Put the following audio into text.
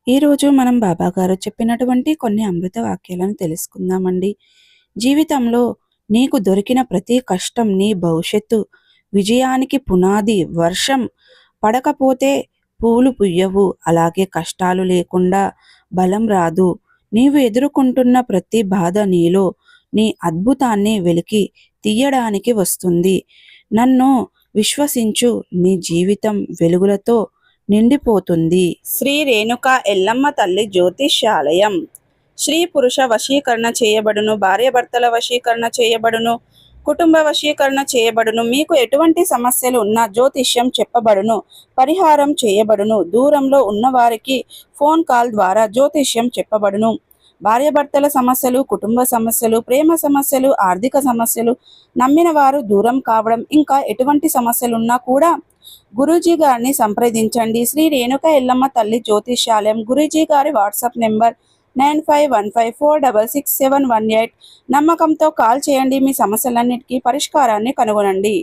ఈరోజు మనం బాబాగారు చెప్పినటువంటి కొన్ని అమృత వాక్యాలను తెలుసుకుందామండి. జీవితంలో నీకు దొరికిన ప్రతి కష్టం నీ భవిష్యత్తు విజయానికి పునాది. వర్షం పడకపోతే పూలు పుయ్యవు, అలాగే కష్టాలు లేకుండా బలం రాదు. నీవు ఎదుర్కొంటున్న ప్రతి బాధ నీలో నీ అద్భుతాన్ని వెలికి తీయడానికి వస్తుంది. నన్ను విశ్వసించు, నీ జీవితం వెలుగులతో నిండిపోతుంది. శ్రీ రేణుక ఎల్లమ్మ తల్లి జ్యోతిష్యాలయం. స్త్రీ పురుష వశీకరణ చేయబడును, భార్యాభర్తల వశీకరణ చేయబడును, కుటుంబ వశీకరణ చేయబడును. మీకు ఎటువంటి సమస్యలు ఉన్నా జ్యోతిష్యం చెప్పబడును, పరిహారం చేయబడును. దూరంలో ఉన్నవారికి ఫోన్ కాల్ ద్వారా జ్యోతిష్యం చెప్పబడును. భార్యాభర్తల సమస్యలు, కుటుంబ సమస్యలు, ప్రేమ సమస్యలు, ఆర్థిక సమస్యలు, నమ్మిన వారు దూరం కావడం, ఇంకా ఎటువంటి సమస్యలున్నా కూడా గురూజీ గారిని సంప్రదించండి. శ్రీ రేణుక ఎల్లమ్మ తల్లి జ్యోతిష్యాలయం. గురూజీ గారి వాట్సాప్ నెంబర్ 9515466718. నమ్మకంతో కాల్ చేయండి. మీ సమస్యలన్నిటికీ పరిష్కారాన్ని కనుగొనండి.